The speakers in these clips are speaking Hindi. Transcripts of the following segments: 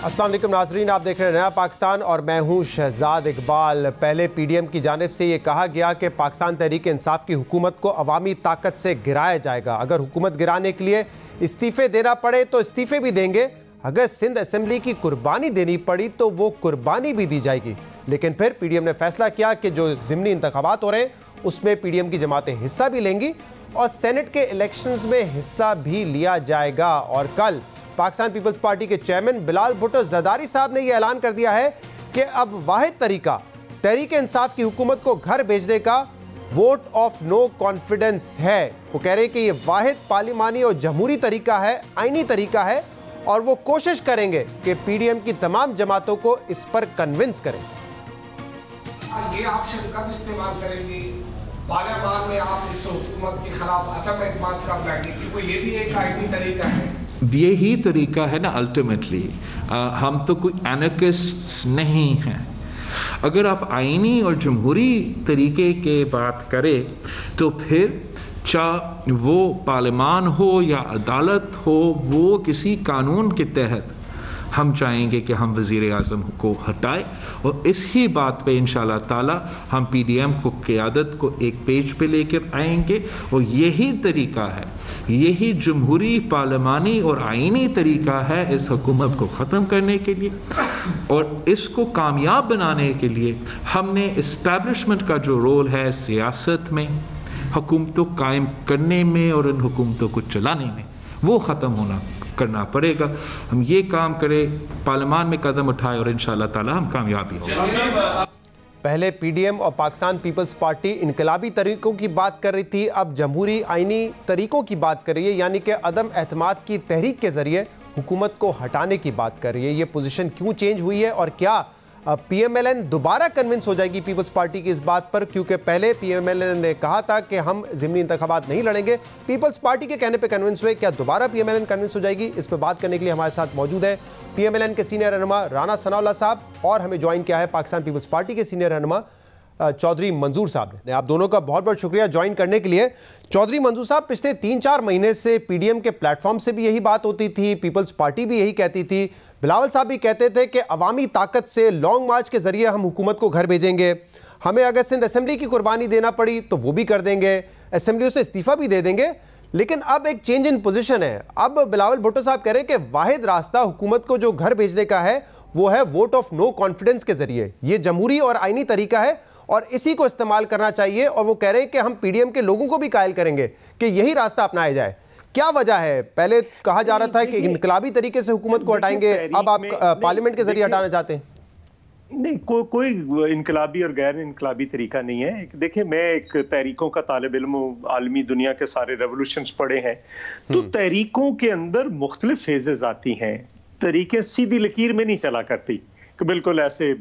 अस्सलाम वालेकुम नाजरीन, आप देख रहे हैं नया पाकिस्तान और मैं हूं शहजाद इकबाल। पहले पीडीएम की जानिब से ये कहा गया कि पाकिस्तान तहरीक इंसाफ की हुकूमत को अवामी ताकत से गिराया जाएगा। अगर हुकूमत गिराने के लिए इस्तीफ़े देना पड़े तो इस्तीफ़े भी देंगे, अगर सिंध असम्बली की कुर्बानी देनी पड़ी तो वो कुर्बानी भी दी जाएगी। लेकिन फिर पीडीएम ने फैसला किया कि जो ज़िमनी इंतखाबात हो रहे हैं उसमें पीडीएम की जमातें हिस्सा भी लेंगी और सेनेट के इलेक्शंस में हिस्सा भी लिया जाएगा। और कल पाकिस्तान पीपल्स पार्टी के चेयरमैन बिलाल भुट्टो ज़रदारी साहब ने यह ऐलान कर दिया है कि अब वाहिद तरीका तहरीक इंसाफ की हुकूमत को घर भेजने का वोट ऑफ नो कॉन्फिडेंस है। वो कह रहे हैं कि ये वाहिद पार्लिमानी और जमहूरी तरीका है, आईनी तरीका है और वो कोशिश करेंगे कि पीडीएम की तमाम जमातों को इस पर कन्विंस करें। ये ऑप्शन कब इस्तेमाल करेंगे? पार्लियामान में आप इस हुकूमत के खिलाफ अदम एतमाद कब लाएंगे? क्योंकि ये भी एक आईनी तरीका है। ये ही तरीका है ना अल्टीमेटली। हम तो कोई एनार्किस्ट्स नहीं हैं। अगर आप आईनी और जमहूरी तरीके के बात करें तो फिर चाहे वो पार्लियामान हो या अदालत हो, वो किसी कानून के तहत हम चाहेंगे कि हम वज़ीर आज़म को हटाएं और इसी बात पे इंशाअल्लाह ताला हम पीडीएम को क़यादत को एक पेज पे लेकर आएंगे। और यही तरीका है, यही जमहूरी पार्लिमानी और आईनी तरीका है इस हुकूमत को ख़त्म करने के लिए। और इसको कामयाब बनाने के लिए हमने इस्टेब्लिशमेंट का जो रोल है सियासत में, हुकूमतों कायम करने में और इन हुकूमतों को चलाने में, वो ख़त्म करना पड़ेगा। हम ये काम करें, पार्लियामान में कदम उठाए और इंशाअल्लाह ताला हम कामयाबी होंगे। पहले पीडीएम और पाकिस्तान पीपल्स पार्टी इनकलाबी तरीकों की बात कर रही थी, अब जमहूरी आईनी तरीकों की बात कर रही है, यानी कि अदम एतमाद की तहरीक के जरिए हुकूमत को हटाने की बात कर रही है। ये पोजीशन क्यों चेंज हुई है और क्या पीएमएलएन दोबारा कन्विंस हो जाएगी पीपल्स पार्टी की इस बात पर? क्योंकि पहले पीएमएलएन ने कहा था कि हम ज़िमनी इंतखाबात नहीं लड़ेंगे, पीपल्स पार्टी के कहने पे कन्विंस हुए। क्या दोबारा पीएमएलएन कन्विंस हो जाएगी? इस पर बात करने के लिए हमारे साथ मौजूद है पीएमएलएन के सीनियर रहनुमा राना सनाउल्लाह साहब और हमें ज्वाइन किया है पाकिस्तान पीपल्स पार्टी के सीनियर रहनुमा चौधरी मंजूर साहब ने। आप दोनों का बहुत बहुत शुक्रिया ज्वाइन करने के लिए। चौधरी मंजूर साहब, पिछले 3-4 महीने से पीडीएम के प्लेटफॉर्म से भी यही बात होती थी, पीपल्स पार्टी भी यही कहती थी, बिलावल साहब भी कहते थे कि अवामी ताकत से लॉन्ग मार्च के जरिए हम हुकूमत को घर भेजेंगे, हमें अगर सिंध असेंबली की कुर्बानी देना पड़ी तो वो भी कर देंगे, असेंबलियों से इस्तीफा भी दे देंगे। लेकिन अब एक चेंज इन पोजीशन है। अब बिलावल भुट्टो साहब कह रहे हैं कि वाहिद रास्ता हुकूमत को जो घर भेजने का है वो है वोट ऑफ नो कॉन्फिडेंस के जरिए। ये जमहूरी और आईनी तरीका है और इसी को इस्तेमाल करना चाहिए। और वो कह रहे हैं कि हम पीडीएम के लोगों को भी कायल करेंगे कि यही रास्ता अपनाया जाए। क्या वजह है? पहले कहा जा रहा था कि इनकलाबी तरीके से हुकूमत को हटाएंगे, अब आप पार्लियामेंट के जरिए हटाना चाहते हैं? नहीं, कोई इनकलाबी और गैर इनकलाबी तरीका नहीं है। देखिए, मैं एक तहरीकों का तालिब इल्म हूं, आलमी दुनिया के सारे रेवोल्यूशंस पढ़े हैं, तो तहरीकों के अंदर मुख्तलिफ फेजेस आती हैं। तरीके सीधी लकीर में नहीं चला करती कि बिल्कुल ऐसे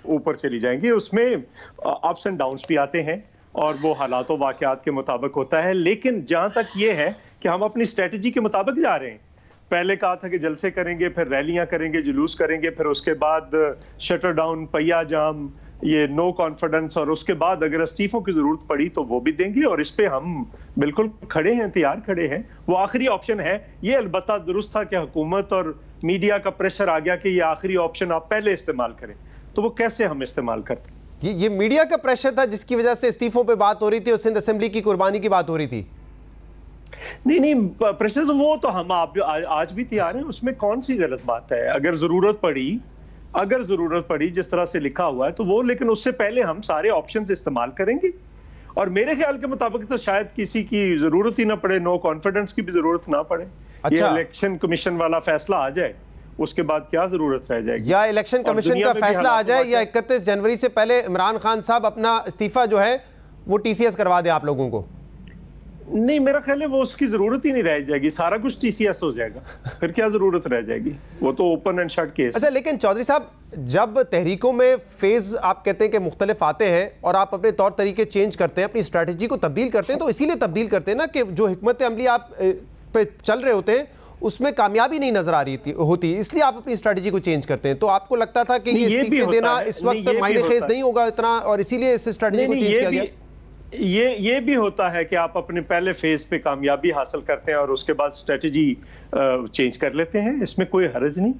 ऊपर चली जाएंगी, उसमें अप्स एंड डाउन्स भी आते हैं और वो हालात व वाक़यात के मुताबिक होता है। लेकिन जहां तक ये है कि हम अपनी स्ट्रेटजी के मुताबिक जा रहे हैं। पहले कहा था कि जलसे करेंगे, फिर रैलियां करेंगे, जुलूस करेंगे, फिर उसके बाद शटर डाउन, पहिया जाम, ये नो कॉन्फिडेंस, और उसके बाद अगर इस्तीफों की जरूरत पड़ी तो वो भी देंगे। और इस पे हम बिल्कुल खड़े हैं, तैयार खड़े हैं। वो आखिरी ऑप्शन है। ये अलबत्ता दुरुस्त था कि हुकूमत और मीडिया का प्रेशर आ गया कि ये आखिरी ऑप्शन आप पहले इस्तेमाल करें, तो वो कैसे हम इस्तेमाल करते? ये मीडिया का प्रेशर था जिसकी वजह से इस्तीफों पे बात हो रही थी और सिंध असेंबली की कुर्बानी की बात हो रही थी। नहीं, प्रेशर तो वो तो हम आज भी तैयार हैं, उसमें कौन सी गलत बात है? अगर जरूरत पड़ी जिस तरह से लिखा हुआ है तो वो, लेकिन उससे पहले हम सारे ऑप्शंस इस्तेमाल करेंगे। और मेरे ख्याल के मुताबिक तो शायद किसी की जरूरत ही ना पड़े, नो कॉन्फिडेंस की भी जरूरत ना पड़े। ये इलेक्शन कमीशन वाला फैसला आ जाए, उसके बाद क्या जरूरत रह जाएगी? या इलेक्शन कमीशन का फैसला आ जाए या 31 जनवरी से पहले इमरान खान साहब अपना इस्तीफा जो है वो टीसीएस करवा दे आप लोगों को। नहीं, मेरा ख्याल है वो उसकी जरूरत ही नहीं रह जाएगी, सारा कुछ टीसीएस हो जाएगा, फिर क्या जरूरत रह जाएगी? वो तो ओपन एंड शट केस। अच्छा, लेकिन चौधरी साहब, जब तहरीकों में फेज आप कहते हैं कि मुख्तलिफ आते हैं और आप अपने तौर तरीके चेंज करते हैं, अपनी स्ट्रैटेजी को तब्दील करते हैं, तो इसीलिए तब्दील करते हैं ना कि जो हिकमत अमली आप पे चल रहे होते हैं उसमें कामयाबी नहीं नजर आ रही होती, इसलिए आप अपनी स्ट्रैटेजी को चेंज करते हैं। तो आपको लगता था कि ये इस्तीफे देना इस वक्त मायने खेज नहीं होगा इतना, और इसीलिए इस स्ट्रैटेजी को चेंज किया गया? ये भी होता है कि आप अपने पहले फेज पे कामयाबी हासिल करते हैं और उसके बाद स्ट्रेटजी चेंज कर लेते हैं, इसमें कोई हर्ज नहीं।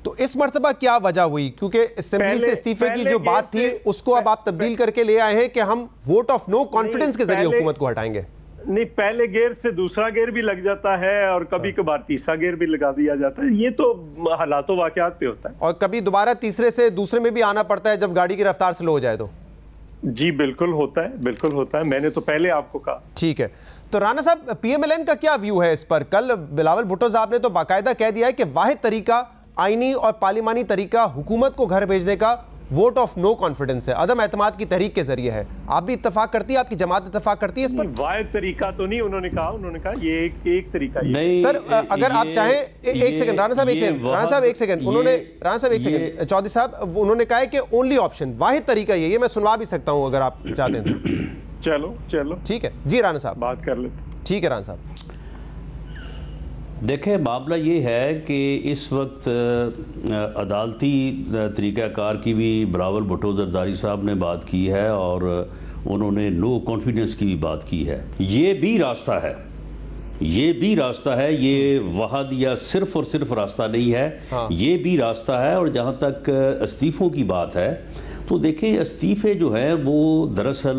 तो इस मर्तबा क्या वजह हुई, क्योंकि असेंबली से इस्तीफे की जो बात थी उसको अब आप तब्दील करके ले आए हैं कि हम वोट ऑफ नो कॉन्फिडेंस के जरिए हुकूमत को हटाएंगे? नहीं, पहले गेयर से दूसरा गेयर भी लग जाता है और कभी कभार तीसरा गेयर भी लगा दिया जाता है। ये तो हालातों वाकयात पे होता है, और कभी दोबारा तीसरे से दूसरे में भी आना पड़ता है जब गाड़ी की रफ्तार स्लो हो जाए तो। जी बिल्कुल होता है, बिल्कुल होता है, मैंने तो पहले आपको कहा। ठीक है, तो राना साहब PMLN का क्या व्यू है इस पर? कल बिलावल भुट्टो साहब ने तो बाकायदा कह दिया है कि वाहिद तरीका आईनी और पार्लिमानी तरीका हुकूमत को घर भेजने का वोट ऑफ नो कॉन्फिडेंस है, अदम एतमाद की तहरीक के जरिए है। आप भी इत्तफाक करती है, आपकी जमात इत्तफाक करती है इस पर? वाहिद तरीका तो नहीं, उन्होंने कहा ये एक तरीका नहीं। सर अगर आप चाहें एक सेकंड, राना साहब एक सेकंड, उन्होंने चौधरी साहब उन्होंने कहा है कि ओनली ऑप्शन वाहिद तरीका ये मैं सुनवा भी सकता हूं अगर आप चाहते हैं तो। चलो ठीक है जी राना साहब बात कर लेते। ठीक है राना साहब। देखें, मामला ये है कि इस वक्त अदालती तरीक़ाकार की भी बिलावल भुट्टो ज़रदारी साहब ने बात की है और उन्होंने नो कॉन्फिडेंस की भी बात की है। ये भी रास्ता है, ये वहाद या सिर्फ और सिर्फ रास्ता नहीं है। हाँ। ये भी रास्ता है। और जहाँ तक इस्तीफ़ों की बात है तो देखें, इस्तीफ़े जो है वो दरअसल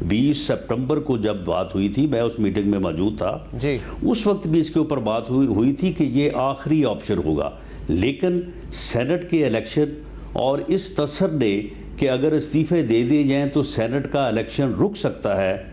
20 सितंबर को जब बात हुई थी, मैं उस मीटिंग में मौजूद था जी। उस वक्त भी इसके ऊपर बात हुई थी कि ये आखिरी ऑप्शन होगा, लेकिन सेनेट के इलेक्शन और इस तसर ने कि अगर इस्तीफ़े दे दिए जाएँ तो सेनेट का इलेक्शन रुक सकता है,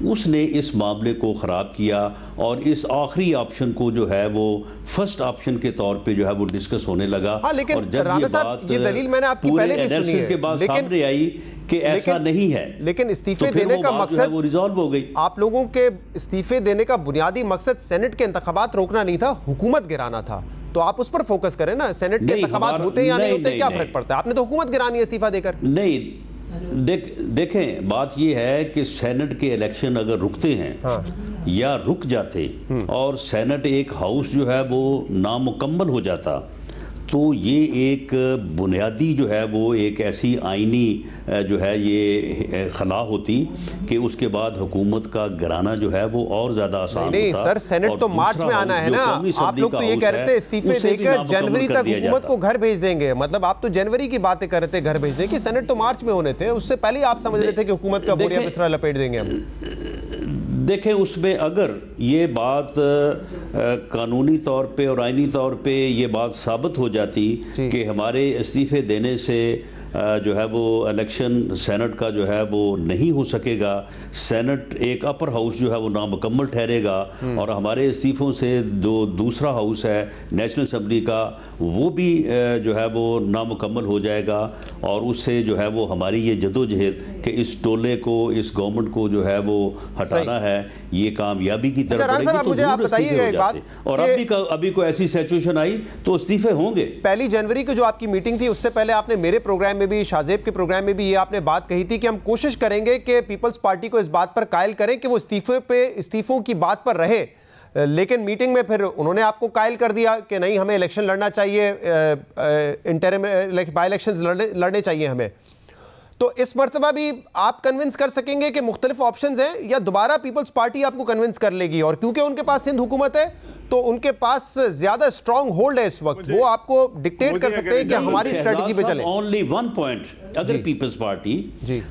उसने इस मामले को ख़राब किया और इस आखिरी ऑप्शन को जो है वो फर्स्ट ऑप्शन के तौर पे जो है वो डिस्कस होने लगा। हाँ, लेकिन और जब राना साहब ये दलील मैंने आपकी पहले भी सुनी है, के बाद सामने आई कि ऐसा नहीं है, लेकिन इस्तीफे देने का मकसद वो रिजॉल्व हो गई। आप लोगों के इस्तीफे देने का बुनियादी मकसद सेनेट के इंतखाबात रोकना नहीं था, हुकूमत गिराना था। तो आप उस पर फोकस करें ना, सेनेट के इंतखाबात होते या नहीं होते, क्या फर्क पड़ता है? आपने तो हुकूमत गिरानी है इस्तीफा देकर। नहीं, देखें बात यह है कि सेनेट के इलेक्शन अगर रुकते हैं हाँ। या रुक जाते और सेनेट एक हाउस जो है वो नामुकम्मल हो जाता, तो ये एक बुनियादी जो है वो एक ऐसी आईनी जो है ये खला होती कि उसके बाद हुकूमत का गिराना जो है वो और ज़्यादा आसान नहीं होता। सर सेनेट तो मार्च में आना है ना, आप लोग तो ये कह रहे थे इस्तीफे देकर जनवरी तक हुकूमत को घर भेज देंगे, मतलब आप तो जनवरी की बातें कर रहे थे घर भेजने की, सेनेट तो मार्च में होने थे, उससे पहले आप समझ रहे थे कि हुकूमत का बोरिया बिस्तरा लपेट देंगे हम। देखें, उसमें अगर ये बात कानूनी तौर पे और आईनी तौर पे ये बात साबित हो जाती कि हमारे इस्तीफे देने से जो है वो इलेक्शन सेनेट का जो है वो नहीं हो सकेगा, सेनेट एक अपर हाउस जो है वो नामुकम्मल ठहरेगा और हमारे इस्तीफ़ों से दूसरा हाउस है नेशनल असेंबली का, वो भी जो है वो नामुकम्मल हो जाएगा और उससे जो है वो हमारी ये जदोजहद कि इस टोले को, इस गवर्नमेंट को जो है वो हटाना है, ये कामयाबी की तरफ बढ़ेगी। तो मुझे आप बताइए एक बात, और अभी कोई ऐसी सिचुएशन आई तो इस्तीफे होंगे। 1 जनवरी को जो आपकी मीटिंग थी उससे पहले आपने मेरे प्रोग्राम में भी, शाहजेब के प्रोग्राम में भी ये आपने बात कही थी कि हम कोशिश करेंगे कि पीपल्स पार्टी को इस बात पर कायल करें कि वो इस्तीफों की बात पर रहे, लेकिन मीटिंग में फिर उन्होंने आपको कायल कर दिया कि नहीं हमें इलेक्शन लड़ना चाहिए, इंटरिम बाई इलेक्शंस लड़ने चाहिए हमें। तो इस मर्तबा भी आप कन्विंस कर सकेंगे कि मुख्तलिफ ऑप्शंस हैं या दोबारा पीपल्स पार्टी आपको कन्विंस कर लेगी? और क्योंकि उनके पास सिंध हुकूमत है तो उनके पास ज्यादा स्ट्रांग होल्ड है इस वक्त, वो आपको डिक्टेट कर सकते हैं कि हमारी स्ट्रेटजी पे चलें। ओनली वन पॉइंट, अगर पीपल्स पार्टी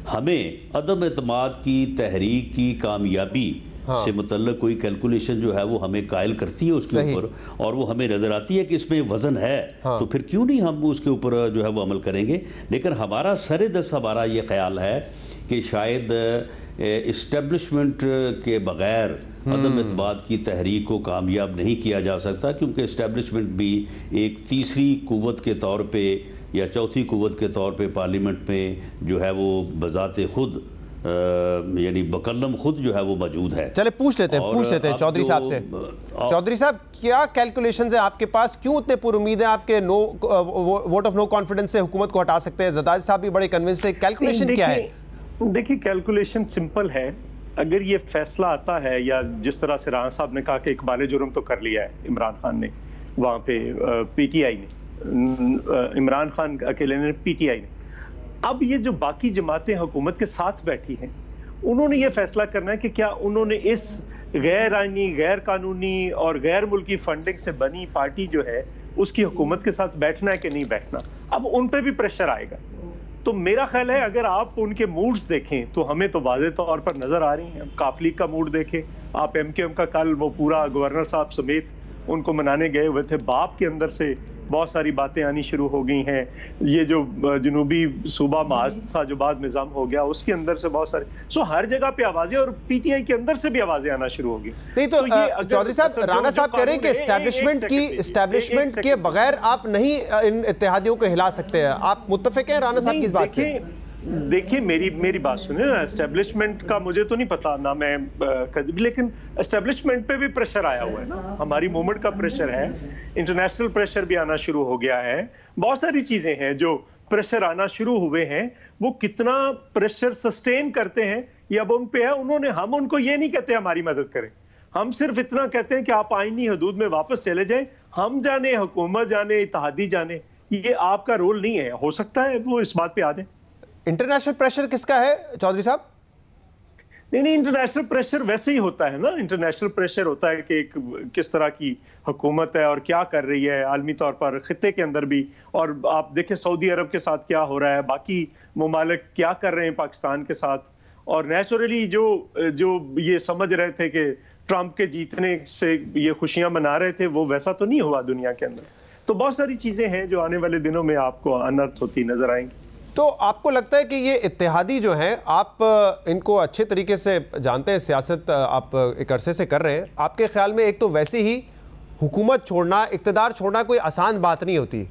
हमें अदम एतमाद की तहरीक की कामयाबी से मुतल्लिक कोई कैलकुलेशन जो है वो हमें कायल करती है उसके ऊपर और वो हमें नजर आती है कि इसमें वजन है, तो फिर क्यों नहीं हम उसके ऊपर जो है वो अमल करेंगे। लेकिन हमारा सरेदस्त हमारा ये ख्याल है कि शायद इस्टेब्लिशमेंट के बगैर अदम एतमाद की तहरीक को कामयाब नहीं किया जा सकता, क्योंकि इस्टेब्लिशमेंट भी एक तीसरी कुव्वत के तौर पे या चौथी कुव्वत के तौर पे पार्लियामेंट में जो है वो बजाते खुद यानी बकलम खुद जो है वो मौजूद है। चले पूछ लेते हैं चौधरी साहब से। चौधरी साहब, क्या कैलकुलेशंस है आपके पास, क्यों इतने पुरुमीद है आपके वोट ऑफ नो कॉन्फिडेंस से हुकूमत को हटा सकते हैं? ज़रदारी साहब भी बड़े कन्विंस्ड है, कैलकुलेशन क्या है? देखिए कैलकुलेशन सिंपल है। अगर ये फैसला आता है या जिस तरह से राना साहब ने कहा कि इकबाल जुर्म तो कर लिया है इमरान खान ने, वहाँ पे PTI ने, इमरान खान अकेले ने, PTI ने, अब ये जो बाकी जमातें हुकूमत के साथ बैठी हैं उन्होंने ये फैसला करना है कि क्या उन्होंने इस गैर आईनी, गैर कानूनी और गैर मुल्की फंडिंग से बनी पार्टी जो है उसकी हुकूमत के साथ बैठना है कि नहीं बैठना, अब उन पे भी प्रेशर आएगा। तो मेरा ख्याल है अगर आप उनके मूड्स देखें तो हमें तो वाज़े तौर पर नजर आ रही हैं। काफ लीग का मूड देखें आप, MKM का कल वो पूरा गवर्नर साहब समेत उनको मनाने गए हुए थे, बाप के अंदर से बहुत सारी बातें आनी शुरू हो गई हैं। ये जो जनूबी सूबा माज था जो बाद में जम हो गया, उसके अंदर से बहुत सारे हर जगह पे आवाजें, और PTI के अंदर से भी आवाजें आना शुरू होगी। नहीं तो चौधरी साहब, राणा साहब कह रहे हैं कि एस्टैब्लिशमेंट के बगैर आप नहीं इन इत्तेहादियों को हिला सकते हैं। आप मुत्तफिक हैं राणा साहब की इस बात से? देखिए मेरी बात सुनिए ना, एस्टेब्लिशमेंट का मुझे तो नहीं पता ना, मैं कभी, लेकिन एस्टेब्लिशमेंट पे भी प्रेशर आया हुआ है ना, हमारी मूवमेंट का प्रेशर है, इंटरनेशनल प्रेशर भी आना शुरू हो गया है, बहुत सारी चीजें हैं जो प्रेशर आना शुरू हुए हैं। वो कितना प्रेशर सस्टेन करते हैं ये अब उन पे है। हम उनको ये नहीं कहते हमारी मदद करें, हम सिर्फ इतना कहते हैं कि आप आईनी हदूद में वापस चले जाएं। हम जाने, हुकूमत जाने, इत्तेहादी जाने, ये आपका रोल नहीं है। हो सकता है वो इस बात पे आ जाए। इंटरनेशनल प्रेशर किसका है चौधरी साहब? नहीं, इंटरनेशनल प्रेशर वैसे ही होता है ना। इंटरनेशनल प्रेशर होता है कि किस तरह की हुकूमत है और क्या कर रही है आलमी तौर पर, खित्ते के अंदर भी। और आप देखें सऊदी अरब के साथ क्या हो रहा है, बाकी ममालिक क्या कर रहे हैं पाकिस्तान के साथ। और नेचुरली जो ये समझ रहे थे कि ट्रंप के जीतने से ये खुशियां मना रहे थे, वो वैसा तो नहीं हुआ दुनिया के अंदर। तो बहुत सारी चीजें हैं जो आने वाले दिनों में आपको अनर्थ होती नजर आएंगी। तो आपको लगता है कि ये इत्तेहादी जो हैं, आप इनको अच्छे तरीके से जानते हैं, सियासत आप एक अरसे से कर रहे हैं, आपके ख्याल में एक तो वैसे ही हुकूमत छोड़ना, इक़्तिदार छोड़ना कोई आसान बात नहीं होती,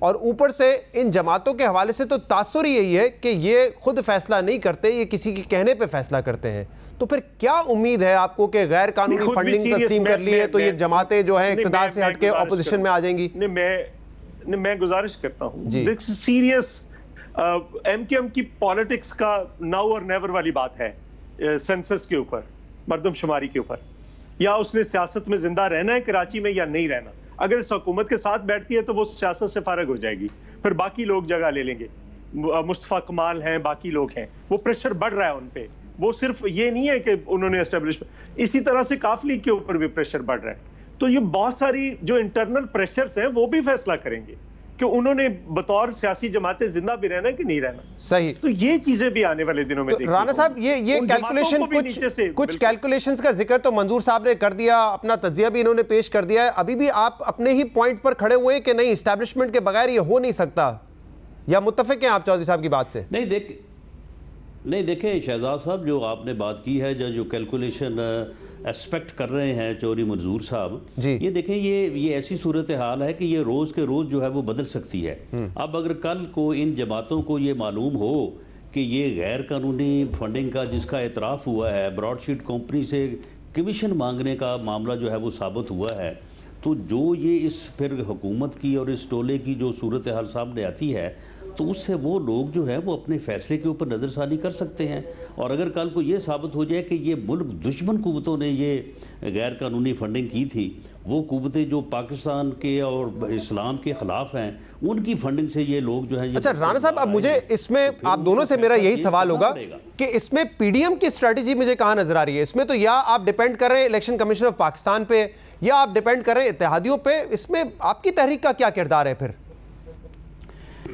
और ऊपर से इन जमातों के हवाले से तो तासुर यही है कि ये खुद फैसला नहीं करते, ये किसी के कहने पे फैसला करते हैं। तो फिर क्या उम्मीद है आपको कि गैर कानूनी फंडिंग तस्लीम कर ली है तो ये जमातें जो हैं इक़्तिदार से हटके ऑपोजिशन में आ जाएंगी? मैं गुजारिश करता हूँ, सीरियस MKM की पॉलिटिक्स का नाउ और नेवर वाली बात है। सेंसस के ऊपर, मर्दमशुमारी के ऊपर, या उसने सियासत में जिंदा रहना है कराची में या नहीं रहना। अगर इस हुकूमत के साथ बैठती है तो वो सियासत से फारग हो जाएगी, फिर बाकी लोग जगह ले लेंगे। मुस्तफा कमाल हैं, बाकी लोग हैं, वो प्रेशर बढ़ रहा है उन पे। वो सिर्फ ये नहीं है कि उन्होंने एस्टेब्लिश, इसी तरह से काफ लीग के ऊपर भी प्रेशर बढ़ रहा है। तो ये बहुत सारी जो इंटरनल प्रेशर्स हैं वो भी फैसला करेंगे कि उन्होंने बतौर सियासी जमातें जिंदा भी रहना है कि नहीं रहना। सही। तो ये चीजें भी आने वाले दिनों में तो राणा साहब, ये कैलकुलेशन, कुछ कैलकुलेशंस का जिक्र तो मंजूर साहब ने कर दिया, अपना तज्जिया भी इन्होंने पेश कर दिया है। अभी भी आप अपने ही पॉइंट पर खड़े हुए कि नहीं, एस्टैब्लिशमेंट के बगैर ये हो नहीं सकता, या मुत्तफिक हैं आप चौधरी साहब की बात से? नहीं देखें शहजाद साहब, जो आपने बात की है, जो कैलकुलेशन एक्सपेक्ट कर रहे हैं चौधरी मंजूर साहब, ये देखें, ये ऐसी सूरत हाल है कि ये रोज़ के रोज़ जो है वो बदल सकती है। अब अगर कल को इन जमातों को ये मालूम हो कि ये गैर कानूनी फंडिंग का जिसका एतराफ़ हुआ है, ब्रॉडशीट कंपनी से कमीशन मांगने का मामला जो है वो साबित हुआ है, तो जो ये इस फिर हुकूमत की और इस टोले की जो सूरत हाल सामने आती है, तो उससे वो लोग जो है वो अपने फैसले के ऊपर नज़रसानी कर सकते हैं। और अगर कल को ये साबित हो जाए कि ये मुल्क दुश्मन कुव्वतों ने ये गैर कानूनी फंडिंग की थी, वो कुव्वतें जो पाकिस्तान के और इस्लाम के ख़िलाफ़ हैं, उनकी फंडिंग से ये लोग जो है। अच्छा राणा साहब, अब मुझे इसमें आप दोनों से मेरा यही सवाल होगा कि इसमें PDM की स्ट्रैटेजी मुझे कहाँ नज़र आ रही है? इसमें तो या आप डिपेंड कर रहे हैं इलेक्शन कमीशन ऑफ पाकिस्तान पे, या आप डिपेंड कर रहे हैं इत्तेहादियों पे। इसमें आपकी तहरीक का क्या किरदार है फिर?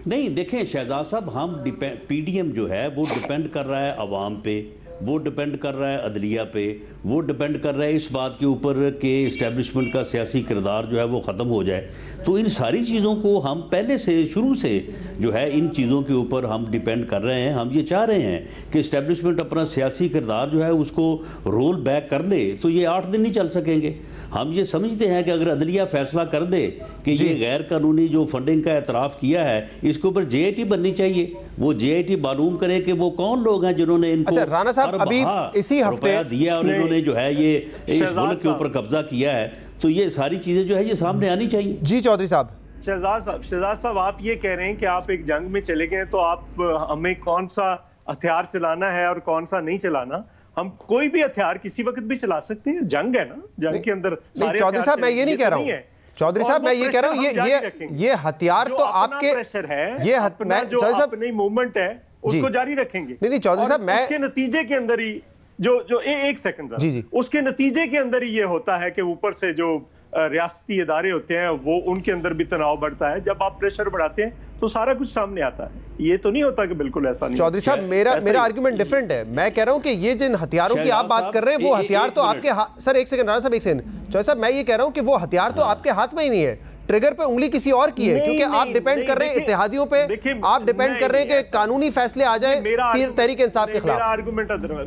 नहीं देखें शहजाद साहब, हम PDM जो है वो डिपेंड कर रहा है अवाम पे, वो डिपेंड कर रहा है अदलिया पे, वो डिपेंड कर रहा है इस बात के ऊपर कि इस्टेब्लिशमेंट का सियासी किरदार जो है वो ख़त्म हो जाए। तो इन सारी चीज़ों को हम पहले से शुरू से जो है इन चीज़ों के ऊपर हम डिपेंड कर रहे हैं। हम ये चाह रहे हैं कि इस्टेब्लिशमेंट अपना सियासी किरदार जो है उसको रोल बैक कर ले, तो ये 8 दिन नहीं चल सकेंगे। हम ये समझते हैं कि अगर अदलिया फैसला कर दे कि ये गैर कानूनी जो फंडिंग का एतराफ़ किया है, इसके ऊपर JIT बननी चाहिए। वो JIT मालूम करे कि वो कौन लोग हैं जिन्होंने इनको राणा साहब अभी इसी हफ्ते दिया और इन्होंने जो है ये इस मुल्क के ऊपर कब्जा किया है। तो ये सारी चीजें जो है ये सामने आनी चाहिए। जी चौधरी साहब। शहजाद साहब, आप ये कह रहे हैं कि आप एक जंग में चले गए, तो आप हमें कौन सा हथियार चलाना है और कौन सा नहीं चलाना, हम कोई भी हथियार किसी वक्त भी चला सकते हैं। जंग है ना, जंग के अंदर चौधरी साहब मैं ये नहीं कह रहा हूँ, चौधरी साहब मैं ये कह रहा हूँ, ये हथियार तो आपके प्रेशर है, ये जो अपनी मूवमेंट है उसको जारी रखेंगे। नहीं चौधरी साहब, मैं उसके नतीजे के अंदर ही जो एक सेकंड, उसके नतीजे के अंदर ही ये होता है कि ऊपर से जो रियासती इदारे होते हैं वो उनके अंदर भी तनाव बढ़ता है। जब आप प्रेशर बढ़ाते हैं तो सारा कुछ सामने आता है। ये तो नहीं होता कि बिल्कुल ऐसा नहीं। चौधरी साहब, मेरा आर्गुमेंट डिफरेंट है। मैं कह रहा हूं कि ये जिन हथियारों की आप बात कर रहे हैं वो हथियार तो आपके हाथ। सर एक सेकंड, राणा साहब एक सेकंड। चौधरी साहब, मैं ये कह रहा हूं कि वो हथियार तो आपके हाथ में ही नहीं है, ट्रिगर पे उंगली किसी और की है, क्योंकि आप डिपेंड कर रहे हैं इत्तेहादियों पे, आप डिपेंड कर रहे हैं कि कानूनी फैसले आ जाए तहरीक इंसाफ के खिलाफ।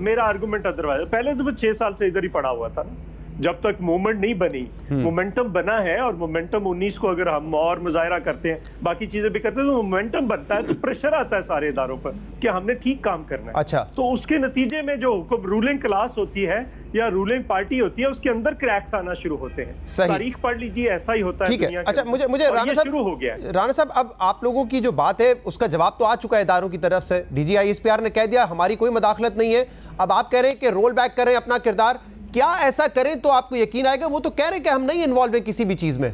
मेरा आर्गुमेंट अदरवाइज। पहले तो 6 साल से इधर ही पड़ा हुआ था ना, जब तक मूवमेंट नहीं बनी। मोमेंटम बना है, और मोमेंटम 19 को अगर हम और मुजाहरा करते हैं, बाकी चीजें भी करते हैं, तो मोमेंटम बनता है, तो प्रेशर आता है सारे इदारों पर कि हमने ठीक काम करना है। अच्छा, तो उसके नतीजे में जो रूलिंग क्लास होती है या रूलिंग पार्टी होती है, उसके अंदर क्रैक्स आना शुरू होते हैं। तारीख पढ़ लीजिए, ऐसा ही होता है। ठीक है। अच्छा, मुझे राणा साहब शुरू हो गया। राणा साहब, अब आप लोगों की जो बात है उसका जवाब तो आ चुका है इदारों की तरफ से। DG ISPR ने कह दिया हमारी कोई मदाखलत नहीं है। अब आप कह रहे हैं कि रोल बैक करें अपना किरदार। क्या ऐसा करें तो आपको यकीन आएगा? वो तो कह रहे हैं कि हम नहीं इन्वॉल्व हैं किसी भी चीज में।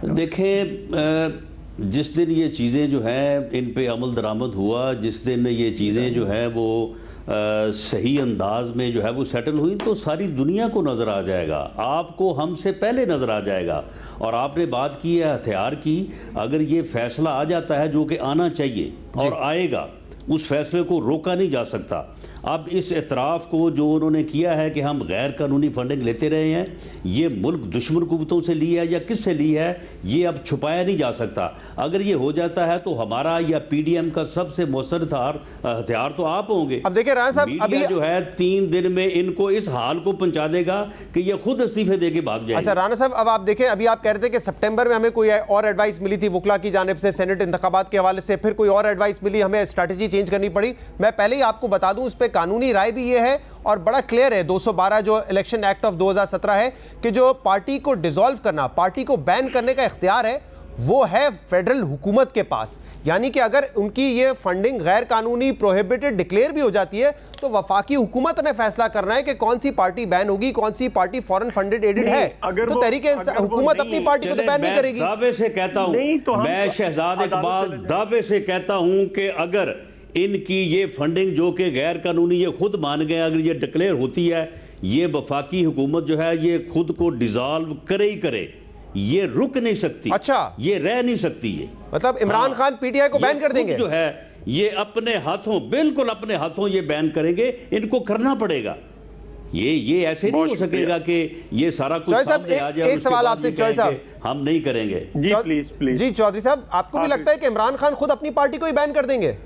देखें, जिस दिन ये चीज़ें जो हैं इन पे अमल दरामद हुआ, जिस दिन ये चीज़ें जो हैं वो सही अंदाज में जो है वो सेटल हुई, तो सारी दुनिया को नज़र आ जाएगा, आपको हमसे पहले नज़र आ जाएगा। और आपने बात की है हथियार की, अगर ये फैसला आ जाता है जो कि आना चाहिए और आएगा, उस फैसले को रोका नहीं जा सकता। अब इस एतराफ़ को जो उन्होंने किया है कि हम गैर कानूनी फंडिंग लेते रहे हैं, ये मुल्क दुश्मन कुव्वतों से ली है या किससे ली है, ये अब छुपाया नहीं जा सकता। अगर ये हो जाता है तो हमारा या PDM का सबसे मौसर हथियार तो आप होंगे। अब देखिए राणा साहब, अभी जो है 3 दिन में इनको इस हाल को पहुंचा देगा कि ये खुद इस्तीफे देके भाग जाएंगे। अच्छा राणा साहब, अब आप देखें, अभी आप कह रहे थे कि सितंबर में हमें कोई और एडवाइस मिली थी वुकला की जानिब से, सेनेट इंतखाबात के हवाले से, फिर कोई और एडवाइस मिली, हमें स्ट्रैटेजी चेंज करनी पड़ी। मैं पहले ही आपको बता दूं, उस पर कानूनी राय भी ये है और बड़ा क्लियर है, 212 जो इलेक्शन एक्ट ऑफ 2017 है कि जो पार्टी को डिसॉल्व करना, पार्टी को बैन करने का इख्तियार है, वो है फेडरल हुकूमत के पास। यानी कि अगर उनकी ये फंडिंग गैर कानूनी प्रोहिबिटेड डिक्लेयर भी हो जाती है, तो वफाकी हुकूमत ने फैसला करना है कि कौन सी पार्टी बैन होगी, कौन सी पार्टी फॉरेन फंडेड एडेड है। तो तहरीक हुकूमत अपनी पार्टी को तो बैन नहीं करेगी। दावे से कहता हूं, मैं शहजाद इकबाल दावे से कहता हूं कि अगर इनकी ये फंडिंग जो कि गैर कानूनी ये खुद मान गए, अगर ये डिक्लेयर होती है, ये वफाकी हुकूमत जो है ये खुद को डिसॉल्व करे ही करे, ये रुक नहीं सकती। अच्छा, ये रह नहीं सकती। ये मतलब इमरान खान PTI को बैन कर देंगे? जो है ये अपने हाथों, बिल्कुल अपने हाथों ये बैन करेंगे, इनको करना पड़ेगा। ये ऐसे नहीं हो सकेगा कि ये सारा कुछ सामने आ जाए। एक सवाल आपसे चौधरी साहब, हम नहीं करेंगे। जी प्लीज प्लीज। जी चौधरी साहब, आपको भी लगता है कि इमरान खान खुद अपनी पार्टी को ही बैन कर देंगे?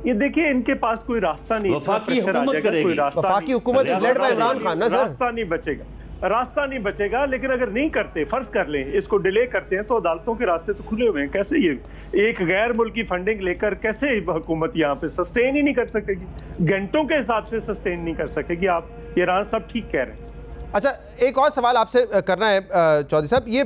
ये देखिए, इनके पास कोई रास्ता नहीं, वफाकी हुकूमत करेगी। वफाकी हुकूमत is led by Imran Khan ना सर। रास्ता नहीं बचेगा। लेकिन अगर नहीं करते, फर्ज कर लें इसको डिले करते हैं, तो अदालतों के रास्ते तो खुले हुए हैं। कैसे ये एक गैर मुल्की फंडिंग लेकर कैसे हुकूमत यहाँ पे सस्टेन ही नहीं कर सकेगी, घंटों के हिसाब से सस्टेन नहीं कर सकेगी। आप ये राज साहब ठीक कह रहे हैं। अच्छा, एक और सवाल आपसे करना है चौधरी साहब, ये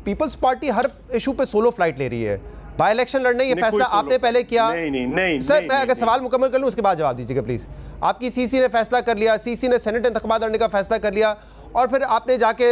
पीपल्स पार्टी हर इशू पे सोलो फ्लाइट ले रही है। बाय इलेक्शन लड़ने ये फैसला आपने पहले किया? नहीं सर, मैं अगर सवाल मुकम्मल कर लूं उसके बाद जवाब दीजिएगा प्लीज। आपकी CC ने फैसला कर लिया, CC ने सेनेट इंतखाबात लड़ने का फैसला कर लिया, और फिर आपने जाके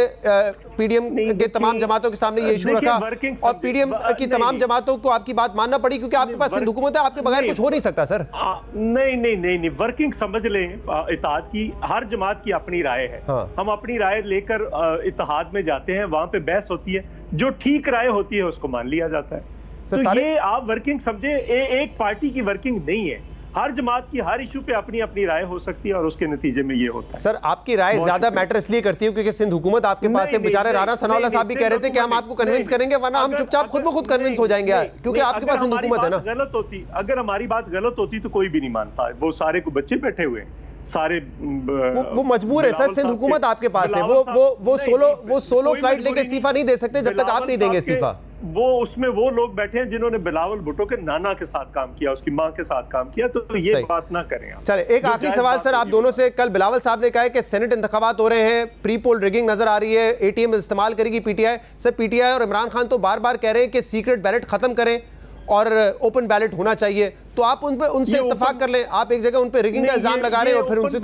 PDM के तमाम जमातों के सामने ये इशू रखा, और PDM की तमाम जमातों को आपकी बात मानना पड़ी, क्योंकि आपके पास सिंध हुकूमत है, आपके बगैर कुछ हो नहीं सकता सर। नहीं, वर्किंग समझ लें। इत्तेहाद की हर जमात की अपनी राय है। हम अपनी राय लेकर इत्तेहाद में जाते हैं, वहां पे बहस होती है, जो ठीक राय होती है उसको मान लिया जाता है। तो ये आप वर्किंग समझे, एक पार्टी की वर्किंग नहीं है। हर जमात की हर इशू पे अपनी अपनी राय हो सकती है, और उसके नतीजे में ये होता है। सर, आपकी राय ज्यादा मैटर इसलिए करती है क्योंकि सिंध हुकूमत आपके पास है। बेचारे राणा सनाउल्लाह साहब भी कह रहे थे कि हम आपको कन्विंस करेंगे, वरना हम चुपचाप खुद ब खुद कन्विंस हो जाएंगे, क्योंकि आपके पास सिंध हुकूमत है ना। गलत होती, अगर हमारी बात गलत होती तो कोई भी नहीं मानता। वो सारे को बच्चे बैठे हुए हैं, सारे वो मजबूर है सर। सिंध हुकूमत आपके पास है, वो सोलो फ्लाइट लेके इस्तीफा नहीं दे सकते जब तक आप नहीं देंगे इस्तीफा। वो उसमें वो लोग बैठे हैं जिन्होंने बिलावल भुट्टो के नाना के साथ काम किया, उसकी मां के साथ काम किया, तो ये बात ना करें आप। चले, एक आखिरी सवाल सर आप दोनों से। कल बिलावल साहब ने कहा है कि सेनेट इंतखाबात हो रहे हैं, प्री पोल रिगिंग नजर आ रही है, ATM इस्तेमाल करेगी PTI। सर, PTI और इमरान खान तो बार बार कह रहे हैं कि सीक्रेट बैलेट खत्म करें और ओपन बैलेट होना चाहिए, तो आप उनसे इत्तेफाक कर लें। आप एक जगह उन पे रिगिंग का इल्जाम लगा रहे हैं और फिर उनसे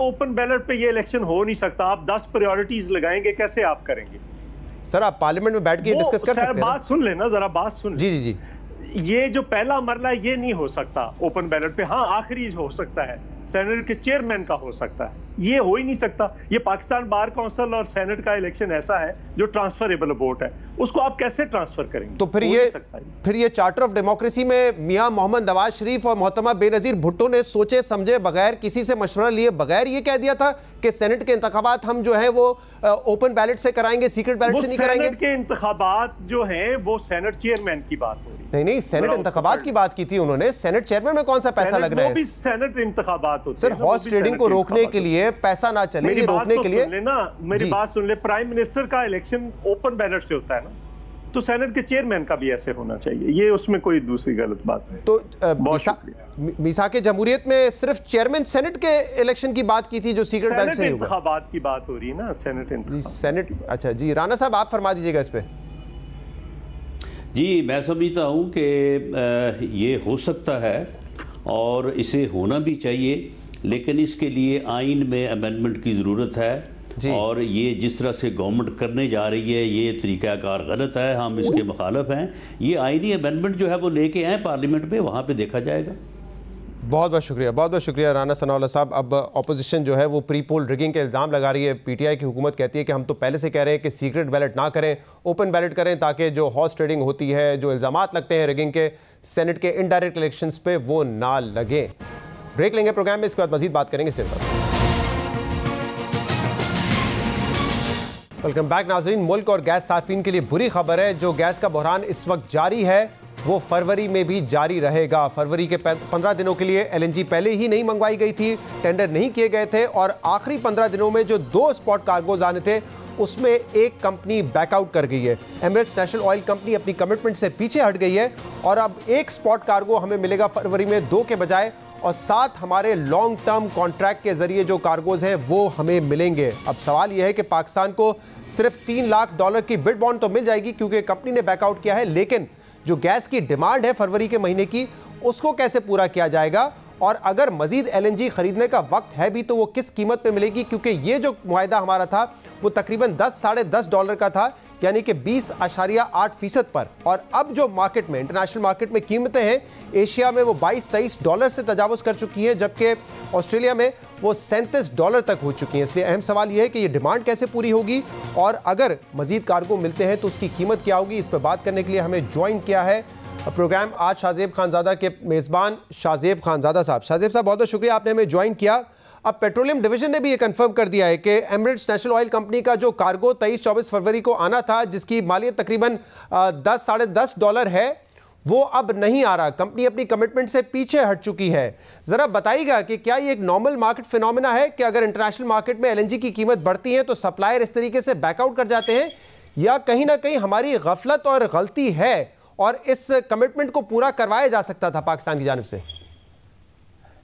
ओपन बैलेट पे ये इलेक्शन हो नहीं सकता। आप 10 प्रायोरिटीज लगाएंगे, कैसे आप करेंगे? सर, आप पार्लियामेंट में बैठ के डिस्कस कर सकते हैं। बात सुन लेना, जरा बात सुन। जी जी जी। ये जो पहला मरला ये नहीं हो सकता ओपन बैलेट पे। हाँ, आखिरी हो सकता है, सेनेट के चेयरमैन का हो सकता है। ये हो ही नहीं सकता। ये पाकिस्तान बार काउंसिल और सेनेट का इलेक्शन ऐसा है जो ट्रांसफरेबल वोट है, उसको आप कैसे ट्रांसफर करेंगे? तो फिर ये चार्टर ऑफ डेमोक्रेसी में मियां मोहम्मद नवाज शरीफ और मोहतरमा बेनजीर भुट्टो ने सोचे समझे बगैर, किसी से मशवरा लिए बगैर ये कह दिया था कि सेनेट के इंतखाबात हम जो है वो ओपन बैलेट से कराएंगे, सीक्रेट बैलेट से नहीं कराएंगे। सेनेट के इंतखाबात जो हैं वो सेनेट चेयरमैन की बात हो रही है। नहीं, सेनेट इंतखाबात की बात की थी उन्होंने। सेनेट चेयरमैन में कौन सा पैसा लग रहा है? वो भी सेनेट इंतखाबात होते हैं सर। हॉर्स ट्रेडिंग को रोकने के लिए, पैसा ना चले मेरी बात रोकने के लिए मेरी बात सुन ले। प्राइम मिनिस्टर का इलेक्शन ओपन बैलेट से होता है ना, तो सेनेट के चेयरमैन का भी ऐसे होना चाहिए। ये उसमें कोई दूसरी गलत बात नहीं। तो मिसाक जमहूरियत में सिर्फ चेयरमैन सेनेट के इलेक्शन की बात की थी जो सीक्रेट बैलेट से नहीं हुआ। इंतखाबात की बात हो रही है ना, सेनेट। अच्छा जी, राना साहब आप फरमा दीजिएगा इस पे। जी, मैं समझता हूँ कि ये हो सकता है और इसे होना भी चाहिए, लेकिन इसके लिए आइन में अमेंडमेंट की ज़रूरत है। और ये जिस तरह से गवर्नमेंट करने जा रही है ये तरीक़ाकार गलत है, हम इसके मुखालिफ हैं। ये आइनी अमेंडमेंट जो है वो लेके आए पार्लियामेंट में, वहाँ पे देखा जाएगा। बहुत बहुत शुक्रिया, बहुत बहुत शुक्रिया राना सनाउल्लाह साहब। अब अपोजिशन जो है वो प्री पोल रिगिंग के इल्ज़ाम लगा रही है। पीटीआई की हुकूमत कहती है कि हम तो पहले से कह रहे हैं कि सीक्रेट बैलेट ना करें, ओपन बैलेट करें, ताकि जो हॉर्स ट्रेडिंग होती है, जो इल्ज़ामात लगते हैं रिगिंग के सेनेट के इनडायरेक्ट इलेक्शंस पे, वो ना लगे। ब्रेक लेंगे प्रोग्राम में, इसके बाद मजीद बात करेंगे। स्टे पर। वेलकम बैक नाज़रीन। मुल्क और गैस सार्फिन के लिए बुरी खबर है। जो गैस का बहरान इस वक्त जारी है वो फरवरी में भी जारी रहेगा। फरवरी के 15 दिनों के लिए एलएनजी पहले ही नहीं मंगवाई गई थी, टेंडर नहीं किए गए थे, और आखिरी 15 दिनों में जो 2 स्पॉट कार्गोज आने थे उसमें एक कंपनी बैकआउट कर गई है। एमिरेट्स नेशनल ऑयल कंपनी अपनी कमिटमेंट से पीछे हट गई है और अब एक स्पॉट कार्गो हमें मिलेगा फरवरी में 2 के बजाय, और 7 हमारे लॉन्ग टर्म कॉन्ट्रैक्ट के जरिए जो कार्गोज हैं वो हमें मिलेंगे। अब सवाल यह है कि पाकिस्तान को सिर्फ $3 लाख की बिड बॉन्ड तो मिल जाएगी क्योंकि कंपनी ने बैकआउट किया है, लेकिन जो गैस की डिमांड है फरवरी के महीने की, उसको कैसे पूरा किया जाएगा? और अगर मजीद एलएनजी खरीदने का वक्त है भी तो वो किस कीमत पे मिलेगी? क्योंकि ये जो मुआहदा हमारा था वो तकरीबन साढ़े दस डॉलर का था, यानी कि 20.8% पर। और अब जो मार्केट में, इंटरनेशनल मार्केट में कीमतें हैं, एशिया में वो 22-23 डॉलर से तजावुज़ कर चुकी हैं, जबकि ऑस्ट्रेलिया में वो 37 डॉलर तक हो चुकी हैं। इसलिए अहम सवाल ये है कि ये डिमांड कैसे पूरी होगी और अगर मजीद कार्गो मिलते हैं तो उसकी कीमत क्या होगी? इस पर बात करने के लिए हमें ज्वाइन किया है प्रोग्राम आज शाहजेब खानज़ादा के मेज़बान शाहजेब खानज़ादा साहब। शाहजेब साहब, बहुत बहुत शुक्रिया, आपने हमें ज्वाइन किया। अब पेट्रोलियम डिवीजन ने भी ये कंफर्म कर दिया है कि एमिरेट्स नेशनल ऑयल कंपनी का जो कार्गो 23-24 फरवरी को आना था, जिसकी मालियत तकरीबन साढ़े दस डॉलर है, वो अब नहीं आ रहा। कंपनी अपनी कमिटमेंट से पीछे हट चुकी है। ज़रा बताइएगा कि क्या ये एक नॉर्मल मार्केट फिनोमेना है कि अगर इंटरनेशनल मार्केट में एलएनजी की कीमत बढ़ती है तो सप्लायर इस तरीके से बैकआउट कर जाते हैं, या कहीं ना कहीं हमारी गफलत और गलती है और इस कमिटमेंट को पूरा करवाया जा सकता था पाकिस्तान की जानिब से?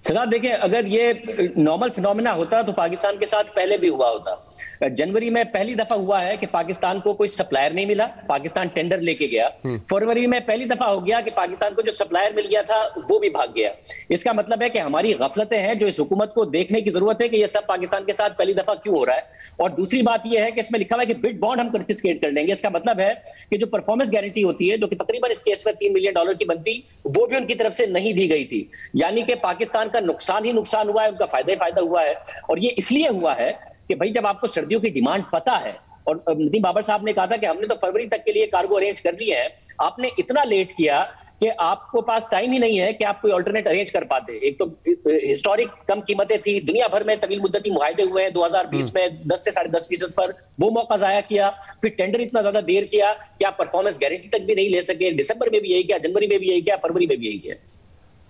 सर देखिए, अगर ये नॉर्मल फिनोमेना होता तो पाकिस्तान के साथ पहले भी हुआ होता। जनवरी में पहली दफा हुआ है कि पाकिस्तान को कोई सप्लायर नहीं मिला, पाकिस्तान टेंडर लेके गया। फरवरी में पहली दफा हो गया कि पाकिस्तान को जो सप्लायर मिल गया था वो भी भाग गया। इसका मतलब है कि हमारी गफलतें हैं जो इस हुकूमत को देखने की जरूरत है कि ये सब पाकिस्तान के साथ पहली दफा क्यों हो रहा है। और दूसरी बात यह है कि इसमें लिखा हुआ है कि बिड बॉन्ड हम कन्फिस्केट कर देंगे। इसका मतलब है कि जो परफॉर्मेंस गारंटी होती है, जो कि तकरीबन इस केस में $3 मिलियन की बनती, वो भी उनकी तरफ से नहीं दी गई थी। यानी कि पाकिस्तान का नुकसान ही नुकसान हुआ है, उनका फायदा ही फायदा हुआ है। और ये इसलिए हुआ है कि भाई जब आपको सर्दियों की डिमांड पता है, और नदीम बाबर साहब ने कहा था कि हमने तो फरवरी तक के लिए कार्गो अरेंज कर लिए हैं, आपने इतना लेट किया कि आपको पास टाइम ही नहीं है कि आप कोई अल्टरनेट अरेंज कर पाते। एक तो हिस्टोरिक कम कीमतें थी, दुनिया भर में तवील मुद्दती मुआहदे हुए हैं 2020 में 10 से 10.5% पर, वो मौका जाया किया। फिर टेंडर इतना ज्यादा देर किया कि आप परफॉर्मेंस गारंटी तक भी नहीं ले सके। दिसंबर में भी यही किया, जनवरी में भी यही किया, फरवरी में भी यही किया।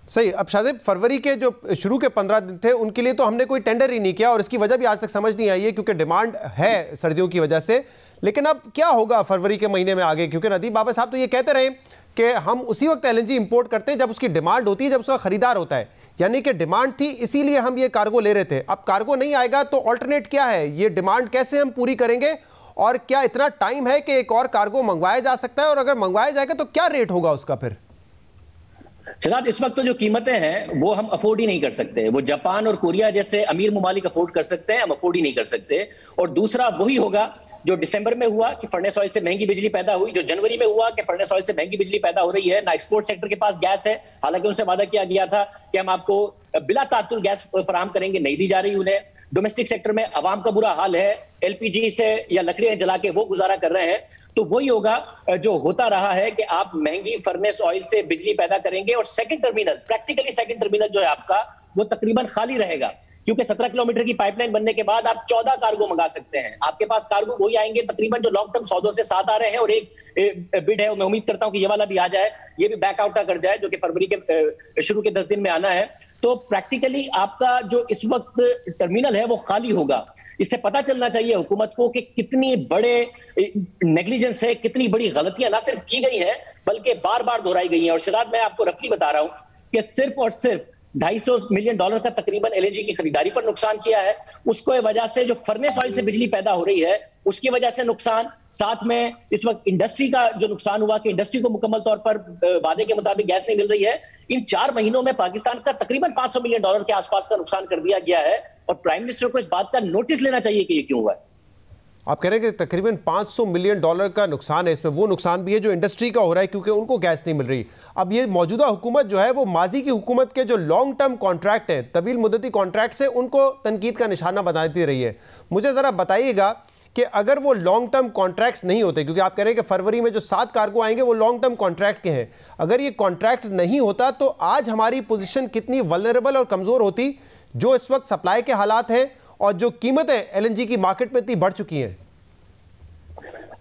सही। अब शाहजेब, फरवरी के जो शुरू के 15 दिन थे उनके लिए तो हमने कोई टेंडर ही नहीं किया, और इसकी वजह भी आज तक समझ नहीं आई है क्योंकि डिमांड है सर्दियों की वजह से। लेकिन अब क्या होगा फरवरी के महीने में आगे? क्योंकि नदीम बाबर साहब तो ये कहते रहे कि हम उसी वक्त एलएनजी इंपोर्ट करते हैं जब उसकी डिमांड होती है, जब उसका खरीदार होता है। यानी कि डिमांड थी, इसीलिए हम ये कार्गो ले रहे थे। अब कार्गो नहीं आएगा तो ऑल्टरनेट क्या है? ये डिमांड कैसे हम पूरी करेंगे? और क्या इतना टाइम है कि एक और कार्गो मंगवाया जा सकता है? और अगर मंगवाया जाएगा तो क्या रेट होगा उसका फिर? शहजाद, इस वक्त तो जो कीमतें हैं वो हम अफोर्ड ही नहीं कर सकते। वो जापान और कोरिया जैसे अमीर ममालिक अफोर्ड कर सकते हैं, हम अफोर्ड ही नहीं कर सकते। और दूसरा वही होगा जो दिसंबर में हुआ कि फर्नेस ऑयल से महंगी बिजली पैदा हुई, जो जनवरी में हुआ कि फर्नेस ऑयल से महंगी बिजली पैदा हो रही है। ना एक्सपोर्ट सेक्टर के पास गैस है, हालांकि उनसे वादा किया गया था कि हम आपको बिला तातुल गैस फराहम करेंगे, नहीं दी जा रही उन्हें। डोमेस्टिक सेक्टर में आवाम का बुरा हाल है, एलपीजी से या लकड़ियां जला के वो गुजारा कर रहे हैं, तो वही होगा जो होता रहा है कि आप महंगी फर्नेस ऑयल से बिजली पैदा करेंगे और second terminal, practically second terminal जो है आपका वो तकरीबन खाली रहेगा, क्योंकि 17 किलोमीटर की पाइपलाइन बनने के बाद आप 14 कार्गो मंगा सकते हैं। आपके पास कार्गो वही आएंगे तकरीबन जो लॉन्ग टर्म सौदों से 7 आ रहे हैं, और एक बिड है, मैं उम्मीद करता हूं कि ये वाला भी आ जाए, ये भी बैकआउट कर जाए, जो कि फरवरी के शुरू के 10 दिन में आना है। तो प्रैक्टिकली आपका जो इस वक्त टर्मिनल है वो खाली होगा। इससे पता चलना चाहिए हुकूमत को कि कितनी बड़े नेग्लिजेंस है, कितनी बड़ी गलतियां ना सिर्फ की गई हैं बल्कि बार बार दोहराई गई हैं। और शिराज, मैं आपको रफली बता रहा हूं कि सिर्फ और सिर्फ $250 मिलियन का तकरीबन एलएनजी की खरीदारी पर नुकसान किया है। उसको वजह से जो फर्नेस ऑयल से बिजली पैदा हो रही है उसकी वजह से नुकसान, साथ में इस वक्त इंडस्ट्री का जो नुकसान हुआ कि इंडस्ट्री को मुकम्मल तौर पर वादे के मुताबिक गैस नहीं मिल रही है। इन 4 महीनों में पाकिस्तान का तकरीबन $500 मिलियन के आसपास का नुकसान कर दिया गया है, और प्राइम मिनिस्टर को इस बात का नोटिस लेना चाहिए कि ये क्यों हुआ है। आप कह रहे हैं कि तकरीबन $500 मिलियन का नुकसान है, इसमें वो नुकसान भी है जो इंडस्ट्री का हो रहा है क्योंकि उनको गैस नहीं मिल रही। अब ये मौजूदा हुकूमत जो है वो माजी की हुकूमत के जो लॉन्ग टर्म कॉन्ट्रैक्ट हैं, तवील मुद्दती कॉन्ट्रैक्ट से उनको तनकीद का निशाना बनाती रही है। मुझे ज़रा बताइएगा कि अगर वो लॉन्ग टर्म कॉन्ट्रैक्ट्स नहीं होते, क्योंकि आप कह रहे हैं कि फरवरी में जो 7 कार्गो आएंगे वो लॉन्ग टर्म कॉन्ट्रैक्ट के हैं, अगर ये कॉन्ट्रैक्ट नहीं होता तो आज हमारी पोजीशन कितनी वल्नरेबल और कमज़ोर होती, जो इस वक्त सप्लाई के हालात हैं और जो कीमतें एलएनजी की मार्केट में इतनी बढ़ चुकी हैं।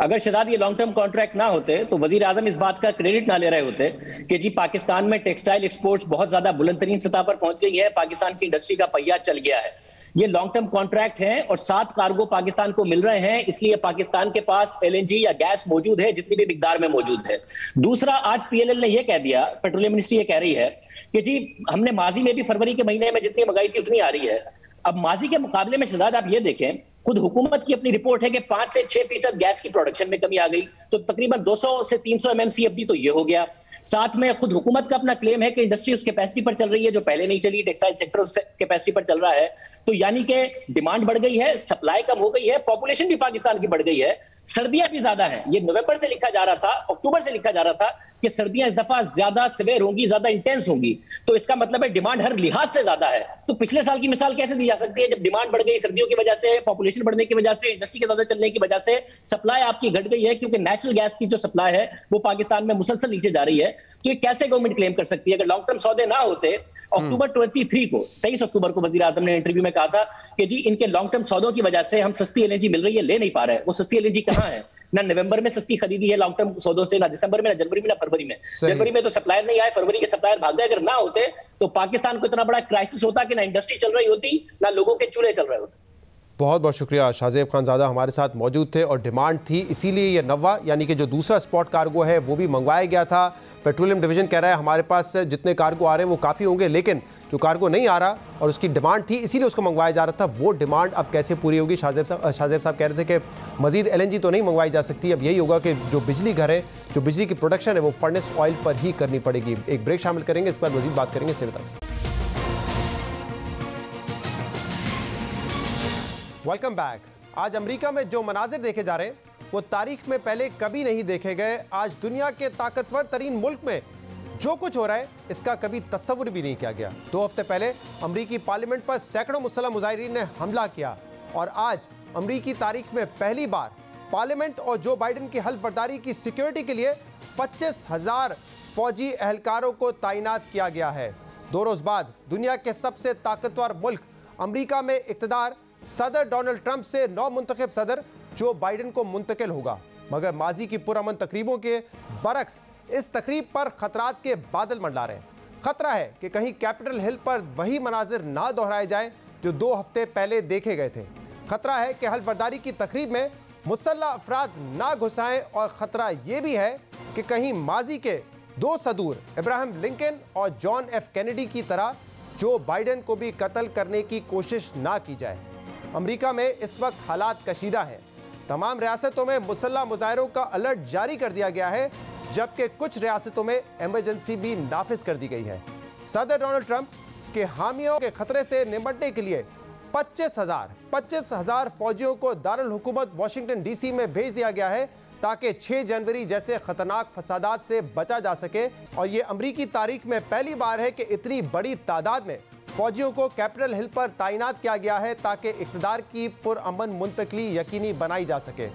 अगर शहजाद ये लॉन्ग टर्म कॉन्ट्रैक्ट ना होते तो वजीर आजम इस बात का क्रेडिट ना ले रहे होते कि जी पाकिस्तान में टेक्सटाइल एक्सपोर्ट्स बहुत ज्यादा बुलंद तरीन सतह पर पहुंच गई है, पाकिस्तान की इंडस्ट्री का पहिया चल गया है। ये लॉन्ग टर्म कॉन्ट्रैक्ट हैं और 7 कार्गो पाकिस्तान को मिल रहे हैं, इसलिए पाकिस्तान के पास एलएनजी या गैस मौजूद है जितनी भी मिकदार में मौजूद है। दूसरा, आज पीएलएल ने यह कह दिया, पेट्रोलियम मिनिस्ट्री ये कह रही है कि जी हमने माजी में भी फरवरी के महीने में जितनी मंगाई थी उतनी आ रही है। अब माजी के मुकाबले में शहजाद आप ये देखें, खुद हुकूमत की अपनी रिपोर्ट है कि 5 से 6% गैस की प्रोडक्शन में कमी आ गई, तो तकरीबन 200 से 300 MMCFD तो ये हो गया। साथ में खुद हुकूमत का अपना क्लेम है कि इंडस्ट्री उस कैपेसिटी पर चल रही है जो पहले नहीं चली, टेक्सटाइल सेक्टर उस कैपेसिटी पर चल रहा है। तो यानी कि डिमांड बढ़ गई है, सप्लाई कम हो गई है, पॉपुलेशन भी पाकिस्तान की बढ़ गई है, सर्दियां भी ज्यादा हैं। ये नवंबर से लिखा जा रहा था, अक्टूबर से लिखा जा रहा था कि सर्दियां इस दफा ज्यादा सिवियर होंगी, ज्यादा इंटेंस होंगी, तो इसका मतलब है डिमांड हर लिहाज से ज्यादा है। तो पिछले साल की मिसाल कैसे दी जा सकती है जब डिमांड बढ़ गई सर्दियों की वजह से, पॉपुलेशन बढ़ने की वजह से, इंडस्ट्री के ज्यादा चलने की वजह से सप्लाई आपकी घट गई है, क्योंकि नेचुरल गैस की जो सप्लाई है वो पाकिस्तान में मुसलसल नीचे जा रही है। तो ये कैसे गवर्नमेंट क्लेम कर सकती है? अगर लॉन्ग टर्म सौदे ना होते, अक्टूबर 23 अक्टूबर को वजीर आजम ने इंटरव्यू में कहा था कि जी इनके लॉन्ग टर्म सौदों की वजह से हम सस्ती एलएनजी मिल रही है, ले नहीं पा रहे। वो सस्ती एलएनजी कहाँ है? ना नवंबर में सस्ती खरीदी है लॉन्ग टर्म सौदों से, ना दिसंबर में, ना जनवरी में, ना फरवरी में। जनवरी में तो सप्लायर नहीं आए, फरवरी के सप्लायर भाग गए। अगर ना होते तो पाकिस्तान को इतना बड़ा क्राइसिस होता कि ना इंडस्ट्री चल रही होती, ना लोगों के चूल्हे चल रहे होते। बहुत बहुत शुक्रिया। शाहजेब खानज़ादा हमारे साथ मौजूद थे और डिमांड थी, इसीलिए ये नवा यानी कि जो दूसरा स्पॉट कार्गो है वो भी मंगवाया गया था। पेट्रोलियम डिवीजन कह रहा है हमारे पास जितने कार्गो आ रहे हैं वो काफ़ी होंगे, लेकिन जो कार्गो नहीं आ रहा और उसकी डिमांड थी इसीलिए उसको मंगवाया जा रहा था, वो डिमांड अब कैसे पूरी होगी? शाहजेब साहब कह रहे थे कि मजीद एलएनजी तो नहीं मंगवाई जा सकती, अब यही होगा कि जो बिजली घर है, जो बिजली की प्रोडक्शन है वो फर्नेस ऑयल पर ही करनी पड़ेगी। एक ब्रेक शामिल करेंगे, इस पर मजीद बात करेंगे। Stay with us. Welcome back. आज अमेरिका में जो मनाजिर देखे जा रहे हैं वो तारीख में पहले कभी नहीं देखे गए। आज दुनिया के ताकतवर तरीन मुल्क में जो कुछ हो रहा है इसका कभी तस्वुर भी नहीं किया गया। 2 हफ्ते पहले अमरीकी पार्लियामेंट पर सैकड़ों मुसल्लम मुजाहिरीन ने हमला किया और आज अमरीकी तारीख में पहली बार पार्लियामेंट और जो बाइडेन की हल्फबर्दारी की सिक्योरिटी के लिए 25,000 फौजी एहलकारों को तैनात किया गया है। 2 रोज बाद दुनिया के सबसे ताकतवर मुल्क अमरीका में इक़्तिदार सदर डोनाल्ड ट्रंप से नौ मुंतखब सदर जो बाइडेन को मुंतकिल होगा, मगर माजी की पुरअमन तकरीबों के बरक्स इस तकरीब पर खतरात के बादल मंडरा रहे हैं। खतरा है कि कहीं कैपिटल हिल पर वही मनाजिर ना दोहराए जाएं जो 2 हफ्ते पहले देखे गए थे। खतरा है कि हल्फबर्दारी की तकरीब में मुसल्लह अफराद ना घुसाएं और खतरा यह भी है कि कहीं माजी के 2 सदूर इब्राहिम लिंकन और जॉन एफ कैनेडी की तरह जो बाइडेन को भी कत्ल करने की कोशिश ना की जाए। अमेरिका में इस वक्त हालात कशीदा हैं। तमाम रियासतों में मुसल्लह मुजाहिरों का अलर्ट जारी कर दिया गया है, जबकि कुछ रियासतों में इमरजेंसी भी नाफिज कर दी गई है। सदर डोनाल्ड ट्रंप के हामियों के खतरे से निपटने के लिए 25,000 फौजियों को दारुल हुकूमत वाशिंगटन डीसी में भेज दिया गया है ताकि 6 जनवरी जैसे खतरनाक फसादात से बचा जा सके। और ये अमरीकी तारीख में पहली बार है कि इतनी बड़ी तादाद में फौजियों को कैपिटल हिल पर तैनात किया गया है ताकि इक़्तिदार की पुरअमन मुंतकली यकीनी बनाई जा सके।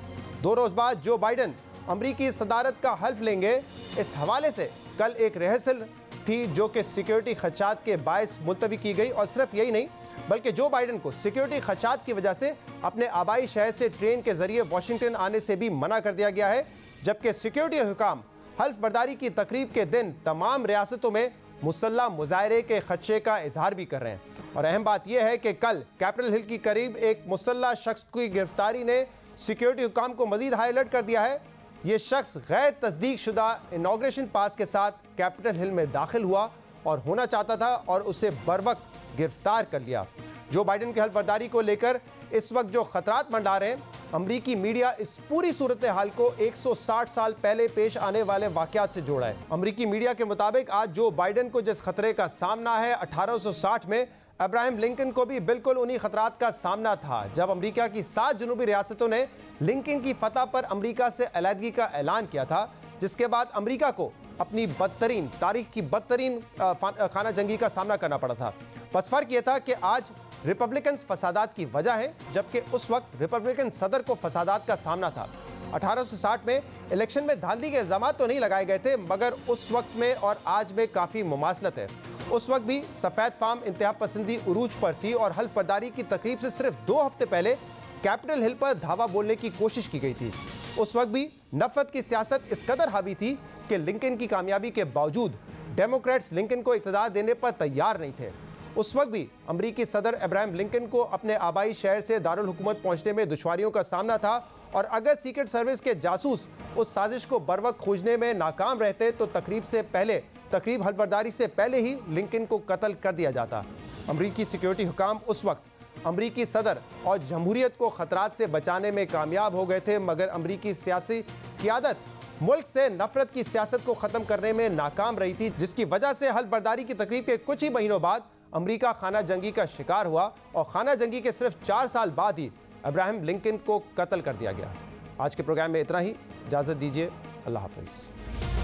2 रोज बाद जो बाइडन अमरीकी सदारत का हल्फ लेंगे। इस हवाले से कल एक रिहर्सल थी जो कि सिक्योरिटी खदशात के बायस मुलतवी की गई, और सिर्फ यही नहीं बल्कि जो बाइडन को सिक्योरिटी खदशात की वजह से अपने आबाई शहर से ट्रेन के जरिए वाशिंगटन आने से भी मना कर दिया गया है, जबकि सिक्योरिटी हुकाम हल्फ बर्दारी की तकरीब के दिन तमाम रियासतों में मुसल्ला मुजाहरे के खदशे का इजहार भी कर रहे हैं। और अहम बात यह है कि कल कैपिटल हिल की करीब एक मुसल्ला शख्स की गिरफ्तारी ने सिक्योरिटी हुकाम को मजीद हाई अलर्ट कर दिया है। ये शख्स गैर तस्दीक शुदा इनॉग्रेशन पास के साथ कैपिटल हिल में दाखिल हुआ और होना चाहता था और उसे बरवक्त गिरफ्तार कर लिया। जो बाइडन की हल्फ बर्दारी को लेकर इस वक्त जो खतरात मंडा रहे हैं, अमरीकी मीडिया इस पूरी सूरत हाल को 160 साल पहले पेश आने वाले वाकयात से जोड़ा है। अमरीकी मीडिया के मुताबिक आज जो बाइडन को जिस खतरे का सामना है, 1860 में अब्राहम लिंकन को भी बिल्कुल उन्हीं खतरात का सामना था, जब अमेरिका की 7 जनूबी रियासतों ने लिंकन की फतह पर अमेरिका से अलहदगी का ऐलान किया था, जिसके बाद अमेरिका को अपनी बदतरीन तारीख की बदतरीन खाना जंगी का सामना करना पड़ा था। बस फर्क यह था कि आज रिपब्लिकन फसादात की वजह है, जबकि उस वक्त रिपब्लिकन सदर को फसादात का सामना था। 1860 में इलेक्शन में धांधली के इल्जाम तो नहीं लगाए गए थे, मगर उस वक्त में और आज में काफ़ी मुमासलत है। उस वक्त भी सफ़ेद फार्म इंतहा पसंदी उरूज पर थी और हल्फ बर्दारी की तकरीब से सिर्फ 2 हफ्ते पहले कैपिटल हिल पर धावा बोलने की कोशिश की गई थी। उस वक्त भी नफरत की सियासत इस कदर हावी थी कि लिंकन की कामयाबी के बावजूद डेमोक्रेट्स लिंकन को इक़्तिदार देने पर तैयार नहीं थे। उस वक्त भी अमरीकी सदर अब्राहम लिंकन को अपने आबाई शहर से दारुल हुकूमत पहुंचने में दुश्वारियों का सामना था, और अगर सीक्रेट सर्विस के जासूस उस साजिश को बरवक्त खोजने में नाकाम रहते तो तकरीब हल्फबर्दारी से पहले ही लिंकन को कत्ल कर दिया जाता। अमरीकी सिक्योरिटी हुकाम उस वक्त अमरीकी सदर और जमहूरियत को खतरात से बचाने में कामयाब हो गए थे, मगर अमरीकी सियासी क़ियादत मुल्क से नफरत की सियासत को ख़त्म करने में नाकाम रही थी, जिसकी वजह से हल्फबर्दारी की तकरीब के कुछ ही महीनों बाद अमरीका खाना जंगी का शिकार हुआ, और खाना जंगी के सिर्फ 4 साल बाद ही अब्राहम लिंकन को कत्ल कर दिया गया। आज के प्रोग्राम में इतना ही, इजाज़त दीजिए, अल्लाह हाफ़िज़।